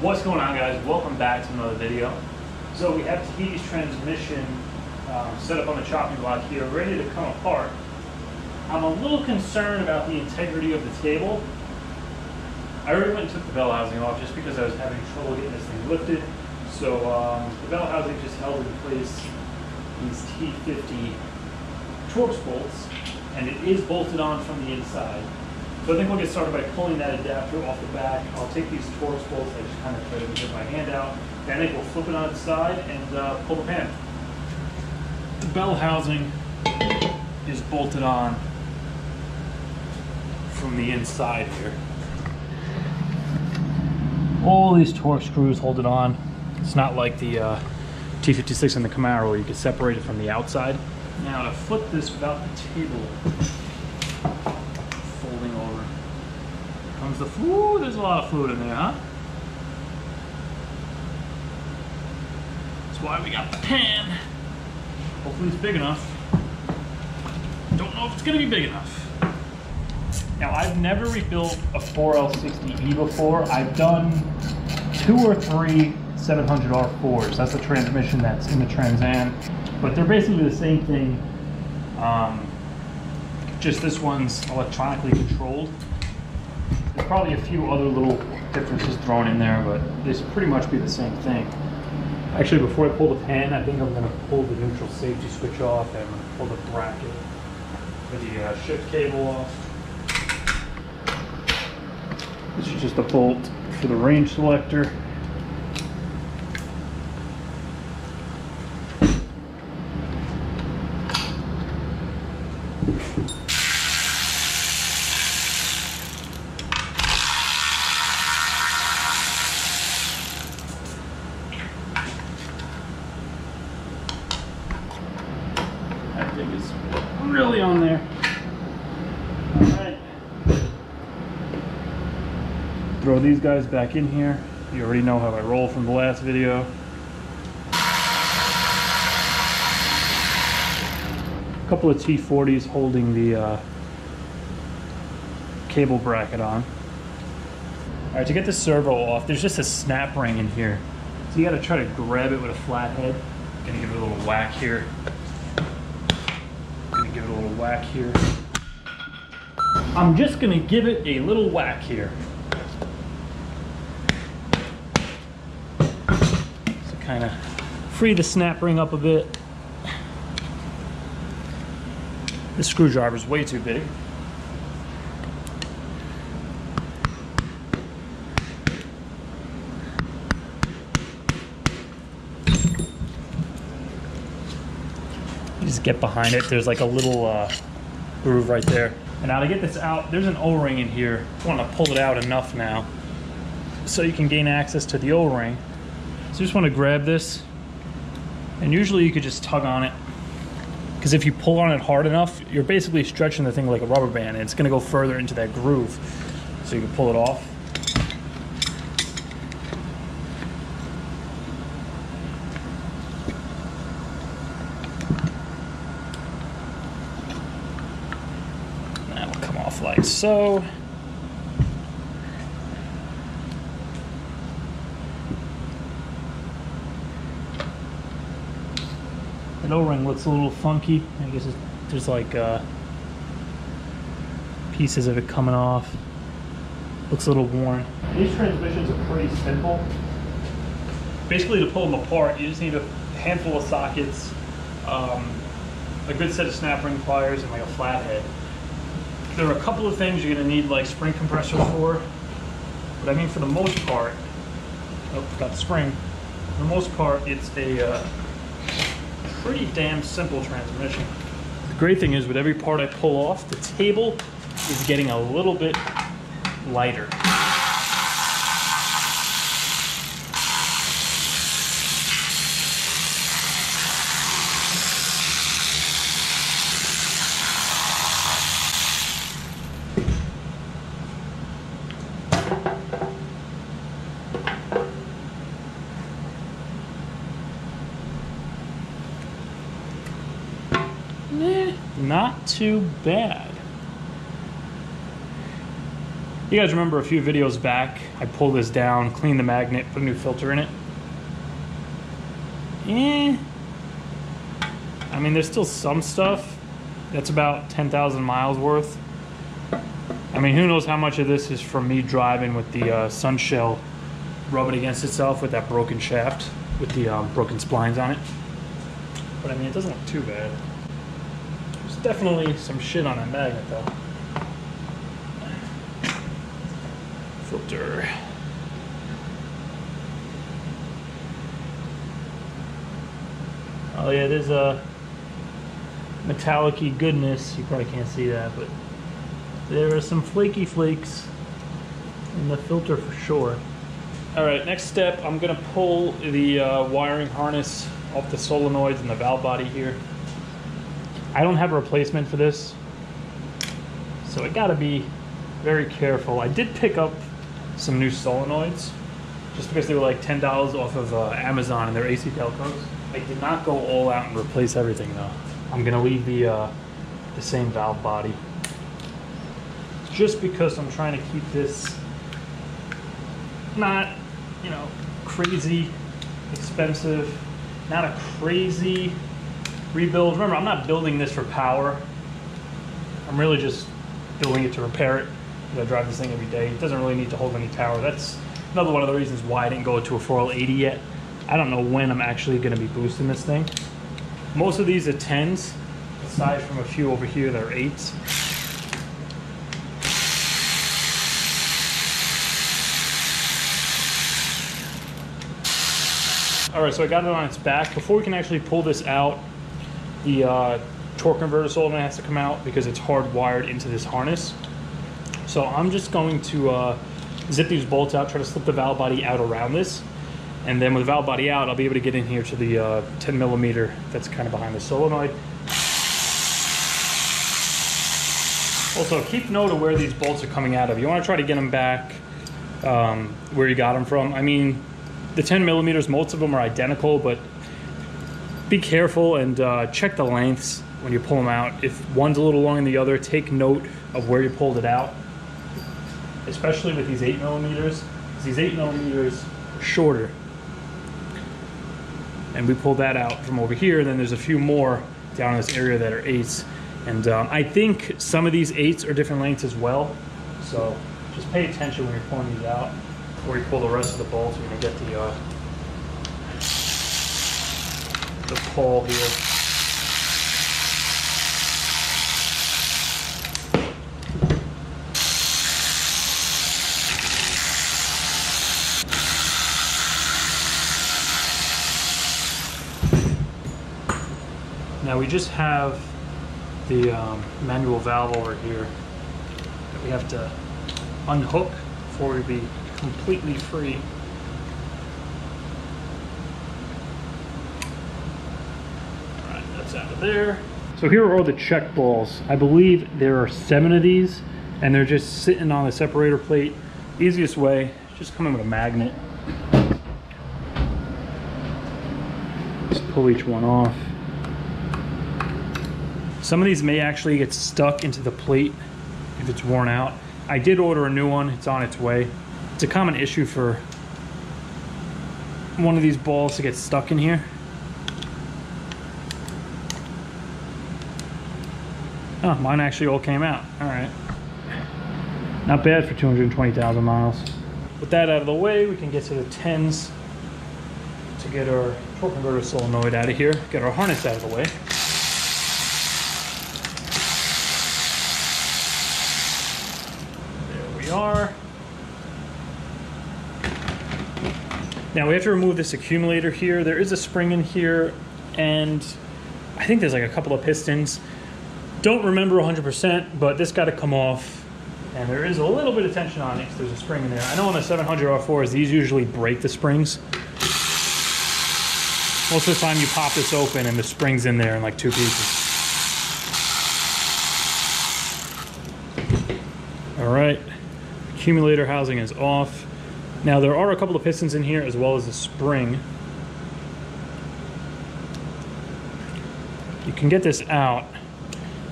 What's going on, guys? Welcome back to another video. So we have Tahiti's transmission set up on the chopping block here, ready to come apart. I'm a little concerned about the integrity of the table. I already went and took the bell housing off just because I was having trouble getting this thing lifted. So the bell housing just held in place these T50 Torx bolts, and it is bolted on from the inside. So I think we'll get started by pulling that adapter off the back. I'll take these Torx bolts, I just kind of try to get my hand out, and I think we'll flip it on its side and pull the pan. The bell housing is bolted on from the inside here. All these Torx screws hold it on. It's not like the T56 in the Camaro where you can separate it from the outside. Now to flip this without the table folding over, here comes the fluid. There's a lot of fluid in there, huh? That's why we got the pan. Hopefully it's big enough. Don't know if it's gonna be big enough. Now I've never rebuilt a 4L60E before. I've done 2 or 3 700R4s. That's the transmission that's in the Trans Am. But they're basically the same thing. Just this one's electronically controlled. There's probably a few other little differences thrown in there, but this pretty much be the same thing. Actually, before I pull the pan, I think I'm going to pull the neutral safety switch off, and I'm going to pull the bracket for the shift cable off. This is just a bolt for the range selector. Really on there. All right. Throw these guys back in here. You already know how I roll from the last video. A couple of T40s holding the cable bracket on. All right, to get the servo off, there's just a snap ring in here. So you gotta try to grab it with a flat head. Gonna give it a little whack here. Give it a little whack here. I'm just gonna give it a little whack here. So kind of free the snap ring up a bit. This screwdriver's way too big. Just get behind it. There's like a little groove right there. And now to get this out, there's an O-ring in here. I want to pull it out enough now so you can gain access to the O-ring. So you just want to grab this, and usually you could just tug on it, because if you pull on it hard enough, you're basically stretching the thing like a rubber band, and it's going to go further into that groove. So you can pull it off. Like so. That O-ring looks a little funky. I guess there's like pieces of it coming off. Looks a little worn. These transmissions are pretty simple. Basically, to pull them apart, you just need a handful of sockets, a good set of snap ring pliers, and like a flathead. There are a couple of things you're going to need like spring compressors for, but I mean for the most part, oh, got the spring. For the most part, it's a pretty damn simple transmission. The great thing is with every part I pull off, the table is getting a little bit lighter. Not too bad. You guys remember a few videos back, I pulled this down, cleaned the magnet, put a new filter in it. I mean, there's still some stuff. That's about 10,000 miles worth. I mean, who knows how much of this is from me driving with the sunshell rubbing against itself with that broken shaft, with the broken splines on it. But I mean, it doesn't look too bad. There's definitely some shit on that magnet though. Filter. Oh yeah, there's a metallic-y goodness. You probably can't see that, but there are some flaky flakes in the filter for sure. All right, next step, I'm gonna pull the wiring harness off the solenoids and the valve body here. I don't have a replacement for this, so I gotta be very careful. I did pick up some new solenoids just because they were like $10 off of Amazon and they're AC Delcos. I did not go all out and replace everything though. I'm gonna leave the same valve body just because I'm trying to keep this not, you know, crazy expensive, not a crazy rebuild. Remember, I'm not building this for power. I'm really just building it to repair it. I drive this thing every day. It doesn't really need to hold any power. That's another one of the reasons why I didn't go to a 4L80 yet. I don't know when I'm actually going to be boosting this thing. Most of these are 10s, aside from a few over here that are 8s. All right, so I got it on its back. Before we can actually pull this out, the torque converter solenoid has to come out because it's hardwired into this harness. So I'm just going to zip these bolts out, try to slip the valve body out around this. And then with the valve body out, I'll be able to get in here to the 10 millimeter that's kind of behind the solenoid. Also, keep note of where these bolts are coming out of. You want to try to get them back where you got them from. I mean, the 10 millimeters, most of them are identical, but be careful and check the lengths when you pull them out. If one's a little longer than the other, take note of where you pulled it out, especially with these 8 millimeters. These 8 millimeters are shorter. And we pulled that out from over here, and then there's a few more down in this area that are 8s. And I think some of these 8s are different lengths as well. So just pay attention when you're pulling these out. Before you pull the rest of the bolts, you're gonna get the pull here. Now we just have the manual valve over here that we have to unhook before we be completely free. All right, that's out of there. So here are all the check balls. I believe there are 7 of these, and they're just sitting on the separator plate. Easiest way, just come in with a magnet. Just pull each one off. Some of these may actually get stuck into the plate if it's worn out. I did order a new one, it's on its way. It's a common issue for one of these balls to get stuck in here. Oh, mine actually all came out, all right. Not bad for 220,000 miles. With that out of the way, we can get to the 10s to get our torque converter solenoid out of here, get our harness out of the way. Are. Now we have to remove this accumulator here. There is a spring in here, and I think there's like a couple of pistons. Don't remember 100%, but this got to come off, and there is a little bit of tension on it. There's a spring in there. I know on the 700 R4s, these usually break the springs. Most of the time you pop this open and the spring's in there in like 2 pieces. All right. Accumulator housing is off. Now there are a couple of pistons in here as well as a spring. You can get this out.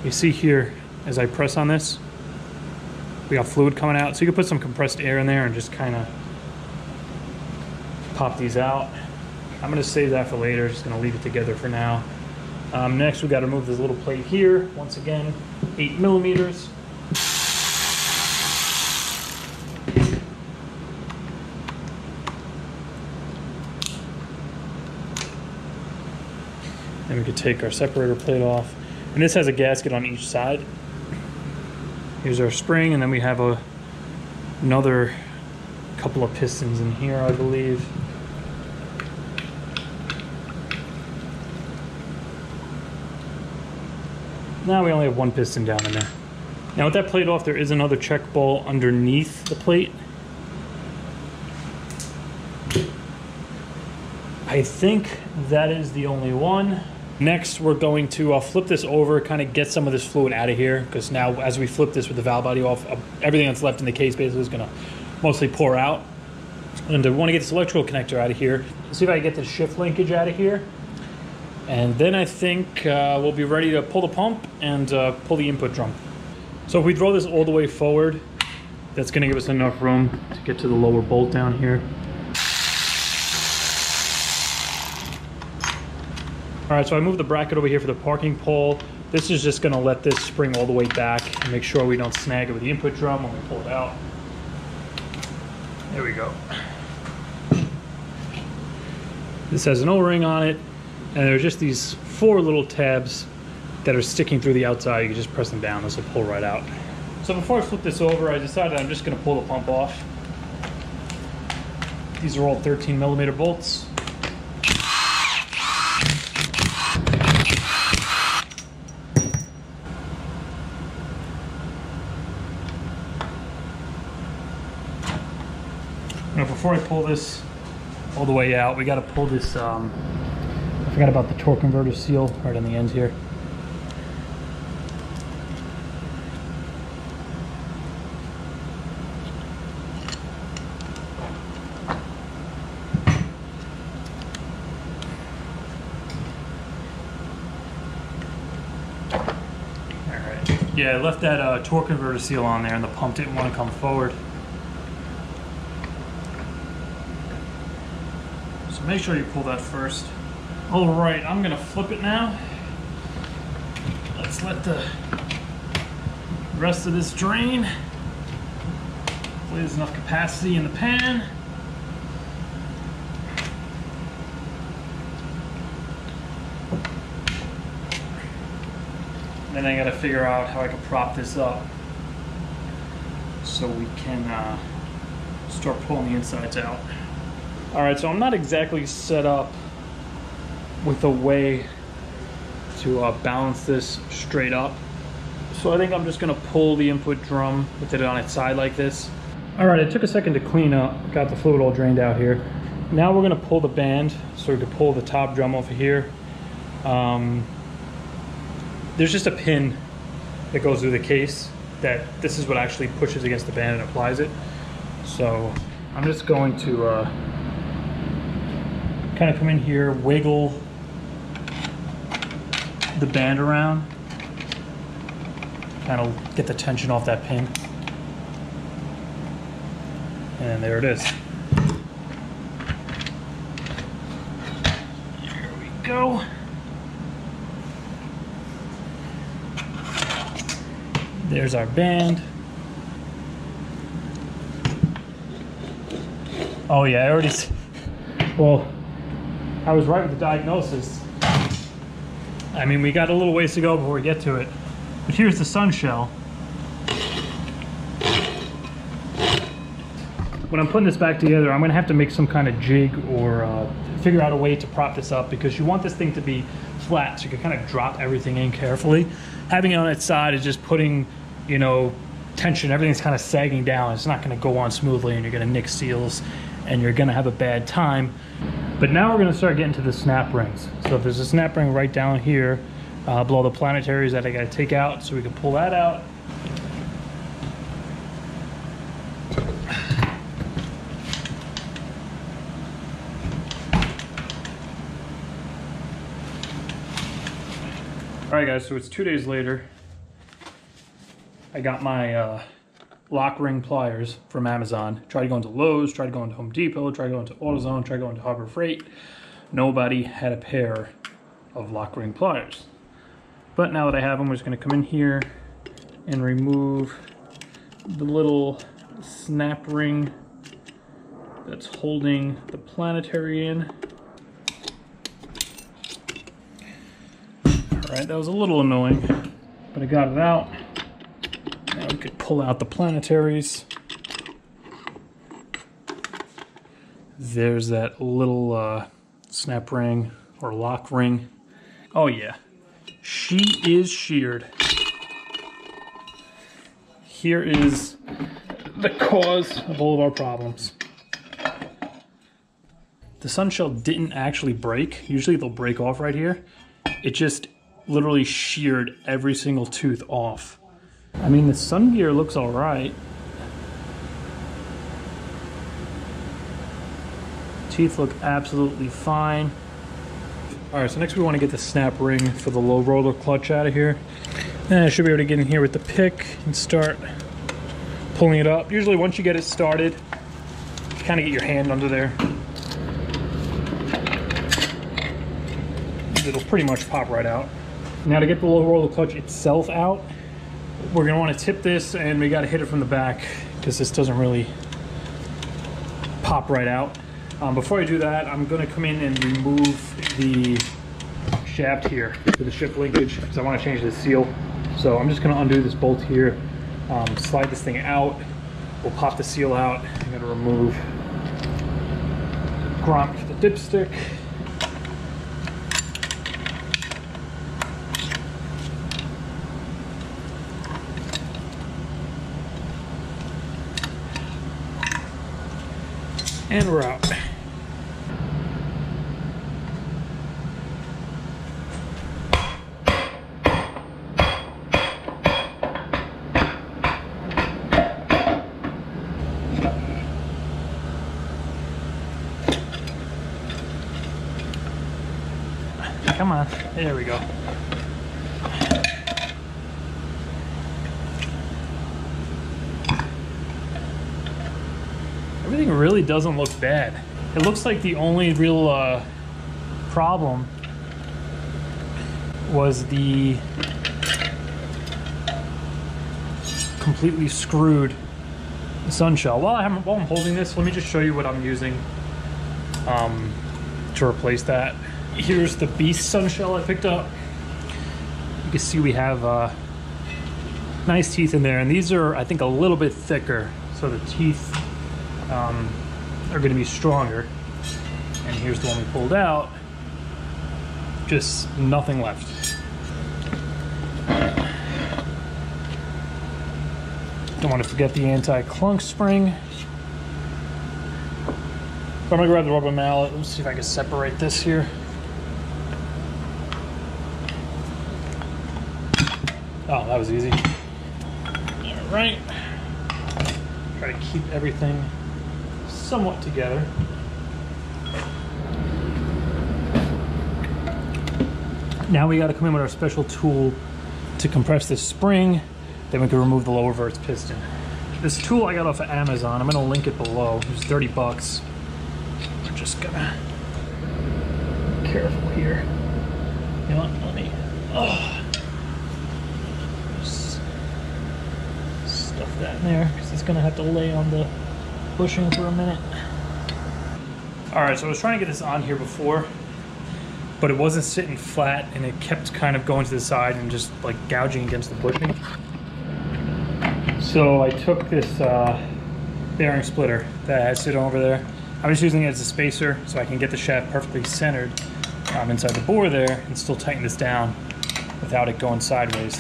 You see here as I press on this, we got fluid coming out. So you can put some compressed air in there and just kind of pop these out. I'm gonna save that for later, just gonna leave it together for now. Next, we gotta remove this little plate here. Once again, 8 millimeters. Then we could take our separator plate off. And this has a gasket on each side. Here's our spring, and then we have another couple of pistons in here, I believe. Now we only have one piston down in there. Now with that plate off, there is another check ball underneath the plate. I think that is the only one. Next, we're going to flip this over, kind of get some of this fluid out of here, because now as we flip this with the valve body off, everything that's left in the case basically is going to mostly pour out. And I want to get this electrical connector out of here. See if I can get this shift linkage out of here. And then I think we'll be ready to pull the pump and pull the input drum. So if we throw this all the way forward, that's going to give us enough room to get to the lower bolt down here. All right, so I moved the bracket over here for the parking pole. This is just gonna let this spring all the way back and make sure we don't snag it with the input drum when we pull it out. There we go. This has an O-ring on it, and there's just these 4 little tabs that are sticking through the outside. You can just press them down, this will pull right out. So before I flip this over, I decided I'm just gonna pull the pump off. These are all 13 millimeter bolts. Now before I pull this all the way out, we got to pull this, I forgot about the torque converter seal right on the end here. Alright, yeah, I left that torque converter seal on there and the pump didn't want to come forward. Make sure you pull that first. All right, I'm gonna flip it now. Let's let the rest of this drain. Hopefully there's enough capacity in the pan. Then I gotta figure out how I can prop this up so we can start pulling the insides out. All right, so I'm not exactly set up with a way to balance this straight up. So I think I'm just gonna pull the input drum with it on its side like this. All right, it took a second to clean up, got the fluid all drained out here. Now we're gonna pull the band so we can pull the top drum off of here. There's just a pin that goes through the case that this is what actually pushes against the band and applies it. So I'm just going to kind of come in here, wiggle the band around, kind of get the tension off that pin. And there it is. Here we go. There's our band. Oh yeah, I already, well, I was right with the diagnosis. I mean, we got a little ways to go before we get to it. But here's the sunshell. When I'm putting this back together, I'm gonna have to make some kind of jig or figure out a way to prop this up, because you want this thing to be flat so you can kind of drop everything in carefully. Having it on its side is just putting, you know, tension, everything's kind of sagging down. It's not gonna go on smoothly and you're gonna nick seals and you're gonna have a bad time. But now we're gonna start getting to the snap rings. So if there's a snap ring right down here below the planetaries that I gotta take out, so we can pull that out. All right guys, so it's 2 days later. I got my lock ring pliers from Amazon. Tried to go into Lowe's, tried to go into Home Depot, tried to go into AutoZone, tried to go into Harbor Freight. Nobody had a pair of lock ring pliers. But now that I have them, we're just going to come in here and remove the little snap ring that's holding the planetary in. Alright, that was a little annoying, but I got it out. Now we could pull out the planetaries. There's that little snap ring or lock ring. Oh yeah, she is sheared. Here is the cause of all of our problems. The sunshell didn't actually break. Usually they'll break off right here. It just literally sheared every single tooth off. I mean, the sun gear looks all right. Teeth look absolutely fine. All right, so next we want to get the snap ring for the low roller clutch out of here. And I should be able to get in here with the pick and start pulling it up. Usually once you get it started, you kind of get your hand under there. It'll pretty much pop right out. Now to get the low roller clutch itself out, we're gonna want to tip this and we got to hit it from the back because this doesn't really pop right out. Before I do that, I'm gonna come in and remove the shaft here for the ship linkage because I want to change the seal. So I'm just gonna undo this bolt here, slide this thing out. We'll pop the seal out. I'm gonna remove the grommet for the dipstick. And we're out. Come on, there we go. Everything really doesn't look bad. It looks like the only real problem was the completely screwed sunshell. While I'm holding this, let me just show you what I'm using to replace that. Here's the Beast sunshell I picked up. You can see we have nice teeth in there, and these are, I think, a little bit thicker, so the teeth are going to be stronger. And here's the one we pulled out. Just nothing left. Don't want to forget the anti-clunk spring. I'm going to grab the rubber mallet. Let's see if I can separate this here. Oh, that was easy. All right. Try to keep everything somewhat together. Now we got to come in with our special tool to compress this spring. Then we can remove the lower verts piston. This tool I got off of Amazon. I'm going to link it below. It was 30 bucks. We're just gonna be careful here. You know what? Let me just stuff that in there because it's gonna have to lay on the bushing for a minute. All right, so I was trying to get this on here before, but it wasn't sitting flat and it kept kind of going to the side and just like gouging against the bushing. So I took this bearing splitter that I had sitting over there. I'm just using it as a spacer so I can get the shaft perfectly centered inside the bore there and still tighten this down without it going sideways.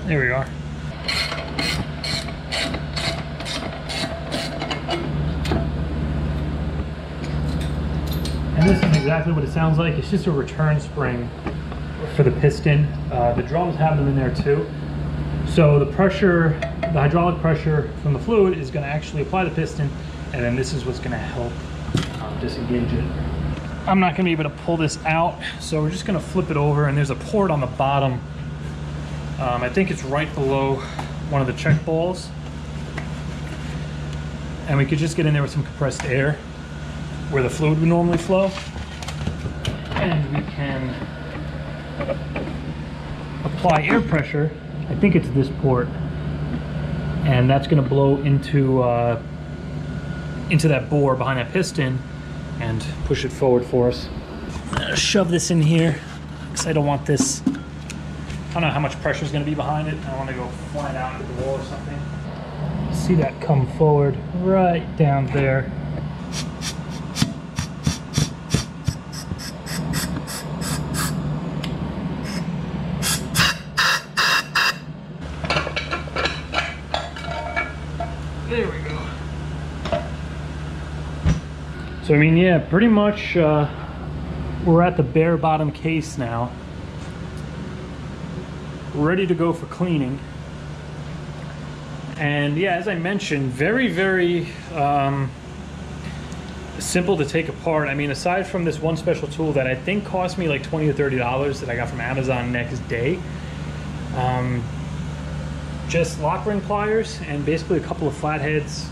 There we are. And this is exactly what it sounds like. It's just a return spring for the piston. The drums have them in there too. So the pressure, the hydraulic pressure from the fluid is going to actually apply the piston, and then this is what's going to help disengage it. I'm not gonna be able to pull this out, so we're just gonna flip it over, and there's a port on the bottom. I think it's right below one of the check balls. And we could just get in there with some compressed air where the fluid would normally flow. And we can apply air pressure. I think it's this port. And that's gonna blow into that bore behind that piston and push it forward for us. Shove this in here, because I don't want this, I don't know how much pressure is gonna be behind it. I don't wanna go flying out into the wall or something. See that come forward right down there. There we go. So I mean, yeah, pretty much we're at the bare bottom case now. Ready to go for cleaning. And yeah, as I mentioned, very, very simple to take apart. I mean, aside from this one special tool that I think cost me like $20 to $30 that I got from Amazon next day, just lock ring pliers and basically a couple of flatheads,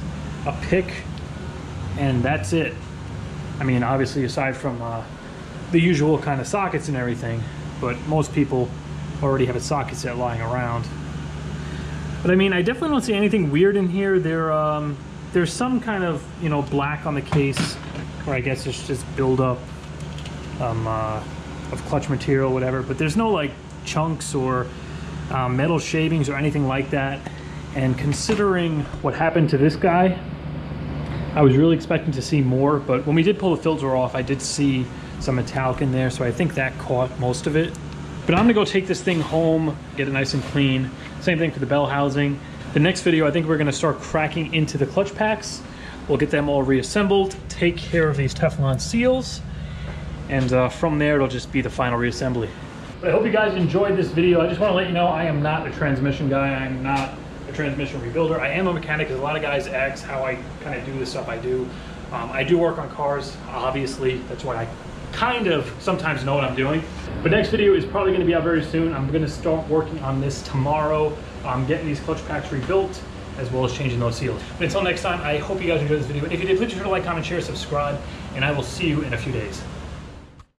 a pick, and that's it. I mean, obviously aside from the usual kind of sockets and everything, but most people already have a socket set lying around. But I mean, I definitely don't see anything weird in here. There's some kind of, you know, black on the case, or I guess it's just buildup of clutch material, whatever. But there's no like chunks or metal shavings or anything like that. And considering what happened to this guy, I was really expecting to see more. But when we did pull the filter off, I did see some metallic in there, so I think that caught most of it. But I'm gonna go take this thing home, get it nice and clean. Same thing for the bell housing. The next video, I think we're gonna start cracking into the clutch packs. We'll get them all reassembled, take care of these Teflon seals, and from there, it'll just be the final reassembly. But I hope you guys enjoyed this video. I just wanna let you know I am not a transmission guy. I'm not a transmission rebuilder. I am a mechanic, because a lot of guys ask how I kind of do the stuff I do. I do work on cars, obviously. That's why I kind of sometimes know what I'm doing. But next video is probably going to be out very soon. I'm going to start working on this tomorrow. I'm getting these clutch packs rebuilt, as well as changing those seals. But until next time, I hope you guys enjoyed this video. If you did, please be sure to like, comment, share, subscribe, and I will see you in a few days.